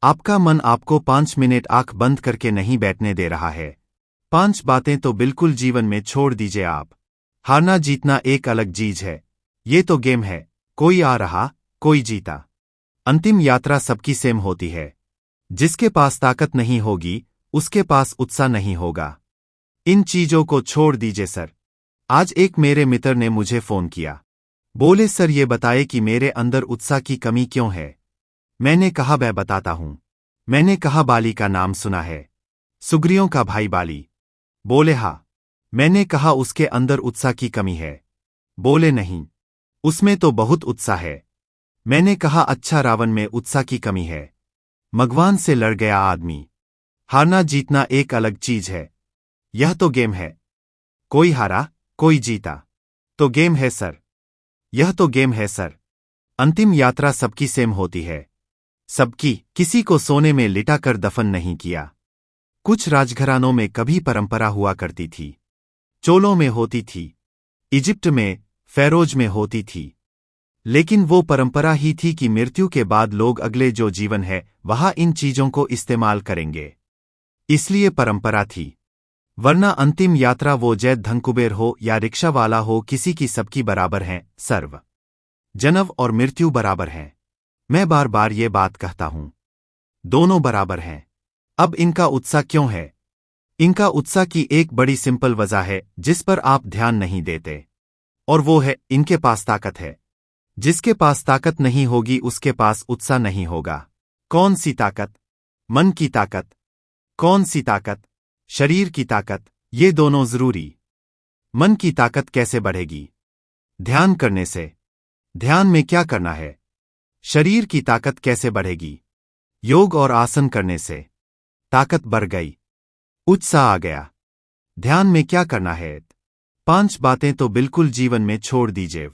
आपका मन आपको 5 मिनट आंख बंद करके नहीं बैठने दे रहा है। 5 बातें तो बिल्कुल जीवन में छोड़ दीजिए आप। हारना जीतना एक अलग चीज है। ये तो गेम है, कोई आ रहा, कोई जीता। अंतिम यात्रा सबकी सेम होती है। जिसके पास ताकत नहीं होगी, उसके पास उत्साह नहीं होगा। इन चीजों को छोड़ दीजिए सर। आज एक मेरे मित्र ने मुझे फोन किया। बोले सर ये बताए कि मेरे अंदर उत्साह की कमी क्यों है। मैंने कहा मैं बताता हूं। मैंने कहा बाली का नाम सुना है, सुग्रीयों का भाई बाली। बोले हाँ। मैंने कहा उसके अंदर उत्साह की कमी है। बोले नहीं, उसमें तो बहुत उत्साह है। मैंने कहा अच्छा रावण में उत्साह की कमी है। भगवान से लड़ गया आदमी। हारना जीतना एक अलग चीज है। यह तो गेम है, कोई हारा, कोई जीता। तो गेम है सर। यह तो गेम है सर। अंतिम यात्रा सबकी सेम होती है। सबकी। किसी को सोने में लिटाकर दफन नहीं किया। कुछ राजघरानों में कभी परंपरा हुआ करती थी। चोलों में होती थी, इजिप्ट में, फैरोज में होती थी। लेकिन वो परंपरा ही थी कि मृत्यु के बाद लोग अगले जो जीवन है वहां इन चीजों को इस्तेमाल करेंगे। इसलिए परंपरा थी। वरना अंतिम यात्रा वो जैद धनकुबेर हो या रिक्शा वाला हो, किसी की सबकी बराबर हैं। सर्व जन्म और मृत्यु बराबर हैं। मैं बार बार ये बात कहता हूं, दोनों बराबर हैं। अब इनका उत्साह क्यों है? इनका उत्साह की एक बड़ी सिंपल वजह है जिस पर आप ध्यान नहीं देते, और वो है इनके पास ताकत है। जिसके पास ताकत नहीं होगी उसके पास उत्साह नहीं होगा। कौन सी ताकत? मन की ताकत। कौन सी ताकत? शरीर की ताकत। ये दोनों जरूरी। मन की ताकत कैसे बढ़ेगी? ध्यान करने से। ध्यान में क्या करना है? शरीर की ताकत कैसे बढ़ेगी? योग और आसन करने से। ताकत बढ़ गई, उत्साह आ गया। ध्यान में क्या करना है? 5 बातें तो बिल्कुल जीवन में छोड़ दीजिए।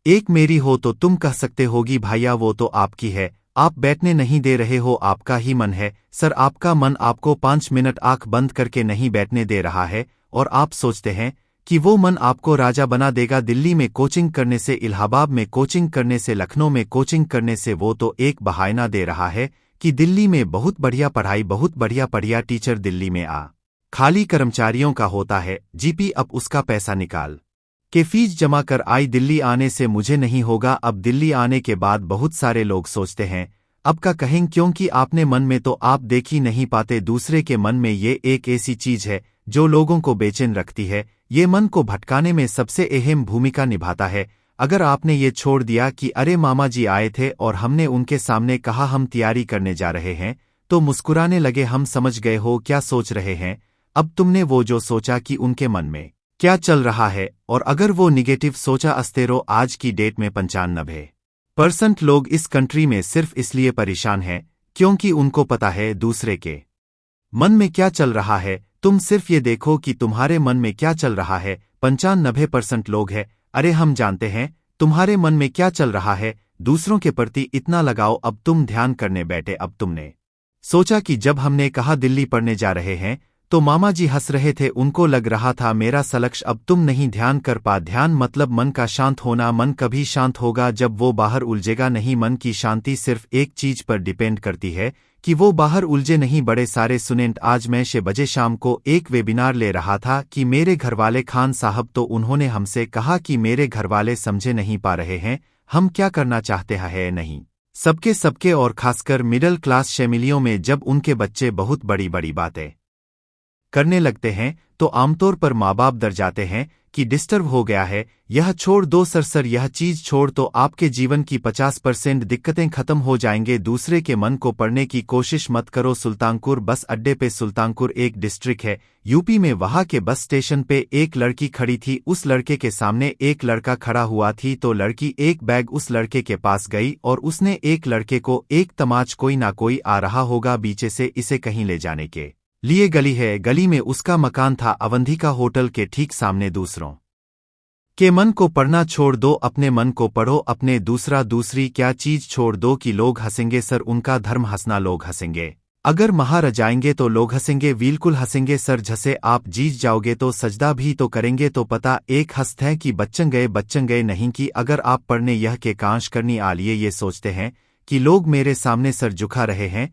एक मेरी हो तो तुम कह सकते होगी भैया वो तो आपकी है, आप बैठने नहीं दे रहे हो, आपका ही मन है। सर आपका मन आपको 5 मिनट आंख बंद करके नहीं बैठने दे रहा है, और आप सोचते हैं कि वो मन आपको राजा बना देगा। दिल्ली में कोचिंग करने से, इलाहाबाद में कोचिंग करने से, लखनऊ में कोचिंग करने से वो तो एक बहाना दे रहा है कि दिल्ली में बहुत बढ़िया पढ़ाई, बहुत बढ़िया टीचर दिल्ली में आ। खाली कर्मचारियों का होता है जीपी। अब उसका पैसा निकाल के फीस जमा कर आई। दिल्ली आने से मुझे नहीं होगा। अब दिल्ली आने के बाद बहुत सारे लोग सोचते हैं अब का कहें, क्योंकि आपने मन में तो आप देख ही नहीं पाते, दूसरे के मन में। ये एक ऐसी चीज है जो लोगों को बेचैन रखती है। ये मन को भटकाने में सबसे अहम भूमिका निभाता है। अगर आपने ये छोड़ दिया कि अरे मामा जी आए थे और हमने उनके सामने कहा हम तैयारी करने जा रहे हैं, तो मुस्कुराने लगे, हम समझ गए हो क्या सोच रहे हैं। अब तुमने वो जो सोचा कि उनके मन में क्या चल रहा है, और अगर वो निगेटिव सोचा अस्तेरो। आज की डेट में 95% लोग इस कंट्री में सिर्फ इसलिए परेशान हैं क्योंकि उनको पता है दूसरे के मन में क्या चल रहा है। तुम सिर्फ ये देखो कि तुम्हारे मन में क्या चल रहा है। 95% लोग हैं, अरे हम जानते हैं तुम्हारे मन में क्या चल रहा है। दूसरों के प्रति इतना लगाओ। अब तुम ध्यान करने बैठे। अब तुमने सोचा कि जब हमने कहा दिल्ली पढ़ने जा रहे हैं तो मामा जी हंस रहे थे, उनको लग रहा था मेरा सलक्ष। अब तुम नहीं ध्यान कर पा। ध्यान मतलब मन का शांत होना। मन कभी शांत होगा जब वो बाहर उलझेगा नहीं। मन की शांति सिर्फ एक चीज पर डिपेंड करती है कि वो बाहर उलझे नहीं। बड़े सारे स्टूडेंट, आज मैं 6 बजे शाम को एक वेबिनार ले रहा था कि मेरे घरवाले खान साहब, तो उन्होंने हमसे कहा कि मेरे घरवाले समझे नहीं पा रहे हैं हम क्या करना चाहते हैं। नहीं सबके और खासकर मिडिल क्लास फैमिलियों में जब उनके बच्चे बहुत बड़ी बड़ी बातें करने लगते हैं तो आमतौर पर माँ बाप डर जाते हैं कि डिस्टर्ब हो गया है। यह छोड़ दो सर, यह चीज छोड़ तो आपके जीवन की 50% दिक्कतें खत्म हो जाएंगे। दूसरे के मन को पढ़ने की कोशिश मत करो। सुल्तानपुर बस अड्डे पे, सुल्तानपुर एक डिस्ट्रिक्ट है यूपी में, वहां के बस स्टेशन पे एक लड़की खड़ी थी। उस लड़के के सामने एक लड़का खड़ा हुआ थी, तो लड़की एक बैग उस लड़के के पास गई और उसने एक लड़के को एक तमाच, कोई ना कोई आ रहा होगा पीछे से इसे कहीं ले जाने के लिए। गली है, गली में उसका मकान था, अवंतिका होटल के ठीक सामने। दूसरों के मन को पढ़ना छोड़ दो, अपने मन को पढ़ो। अपने दूसरी क्या चीज छोड़ दो कि लोग हंसेंगे सर, उनका धर्म हंसना। लोग हंसेंगे अगर महार जाएंगे तो लोग हंसेंगे, बिल्कुल हंसेंगे सर। जैसे आप जीत जाओगे तो सजदा भी तो करेंगे। तो पता एक हंसते हैं कि बच्चन गए नहीं कि अगर आप पढ़ने यह के कांश करनी आ लिए ये सोचते हैं कि लोग मेरे सामने सर झुका रहे हैं,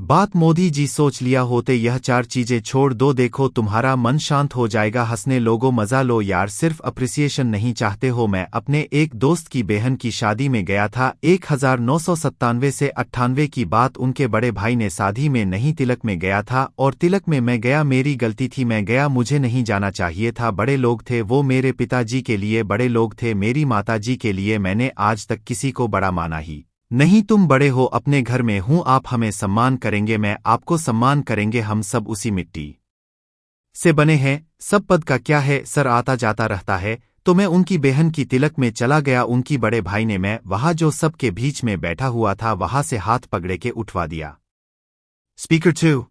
बात मोदी जी सोच लिया होते यह चार चीजें छोड़ दो, देखो तुम्हारा मन शांत हो जाएगा। हंसने लोगो मजा लो यार, सिर्फ अप्रिसिएशन नहीं चाहते हो। मैं अपने एक दोस्त की बहन की शादी में गया था 1997 से 98 की बात, उनके बड़े भाई ने शादी में नहीं तिलक में गया था और तिलक में मैं गया, मेरी गलती थी, मैं गया, मुझे नहीं जाना चाहिए था। बड़े लोग थे वो, मेरे पिताजी के लिए बड़े लोग थे, मेरी माताजी के लिए मैंने आज तक किसी को बड़ा माना ही नहीं। तुम बड़े हो अपने घर में हूं, आप हमें सम्मान करेंगे, मैं आपको सम्मान करेंगे, हम सब उसी मिट्टी से बने हैं। सब पद का क्या है, सर आता जाता रहता है। तो मैं उनकी बहन की तिलक में चला गया, उनकी बड़े भाई ने मैं वहां जो सबके बीच में बैठा हुआ था वहां से हाथ पकड़े के उठवा दिया। स्पीकर 2।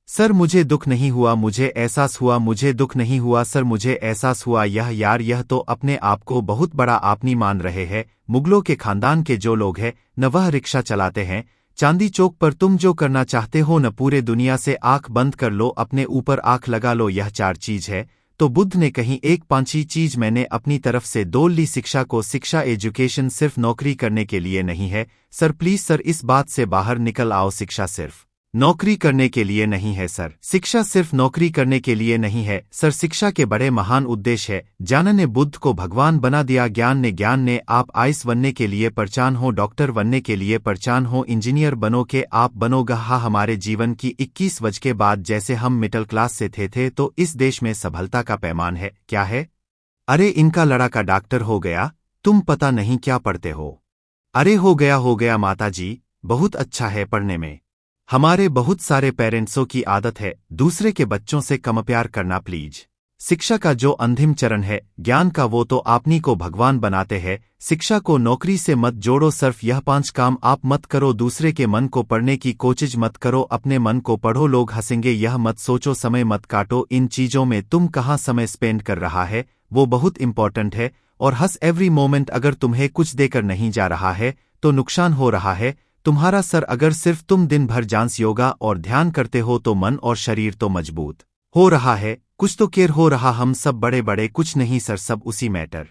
सर मुझे दुख नहीं हुआ, मुझे एहसास हुआ, मुझे दुख नहीं हुआ सर, मुझे एहसास हुआ। यह यार यह तो अपने आप को बहुत बड़ा आपनी मान रहे हैं। मुगलों के खानदान के जो लोग हैं न वह रिक्शा चलाते हैं चांदी चौक पर, तुम जो करना चाहते हो न पूरे दुनिया से आंख बंद कर लो, अपने ऊपर आंख लगा लो। यह चार चीज है तो बुद्ध ने कहीं एक पांचवी चीज मैंने अपनी तरफ से दोल ली, शिक्षा को। शिक्षा एजुकेशन सिर्फ नौकरी करने के लिए नहीं है सर, प्लीज सर इस बात से बाहर निकल आओ। शिक्षा सिर्फ नौकरी करने के लिए नहीं है सर, शिक्षा सिर्फ नौकरी करने के लिए नहीं है सर, शिक्षा के बड़े महान उद्देश्य है। ज्ञान ने बुद्ध को भगवान बना दिया, ज्ञान ने आप आइस बनने के लिए पहचान हो, डॉक्टर बनने के लिए पहचान हो, इंजीनियर बनो के आप बनोगा। हमारे जीवन की 21 वजह के बाद जैसे हम मिडिल क्लास से थे तो इस देश में सफलता का पैमान है क्या है? अरे इनका लड़का डॉक्टर हो गया, तुम पता नहीं क्या पढ़ते हो। अरे हो गया माता जी, बहुत अच्छा है पढ़ने में। हमारे बहुत सारे पेरेंट्सों की आदत है दूसरे के बच्चों से कम प्यार करना। प्लीज शिक्षा का जो अंतिम चरण है ज्ञान का, वो तो आपनी को भगवान बनाते हैं। शिक्षा को नौकरी से मत जोड़ो, सिर्फ यह 5 काम आप मत करो। दूसरे के मन को पढ़ने की कोशिश मत करो, अपने मन को पढ़ो। लोग हंसेंगे यह मत सोचो, समय मत काटो। इन चीजों में तुम कहाँ समय स्पेंड कर रहा है वो बहुत इंपॉर्टेंट है। और हंस एवरी मोमेंट, अगर तुम्हें कुछ देकर नहीं जा रहा है तो नुकसान हो रहा है तुम्हारा सर। अगर सिर्फ तुम दिन भर डांस योगा और ध्यान करते हो तो मन और शरीर तो मजबूत हो रहा है, कुछ तो केयर हो रहा। हम सब बड़े बड़े कुछ नहीं सर, सब उसी मैटर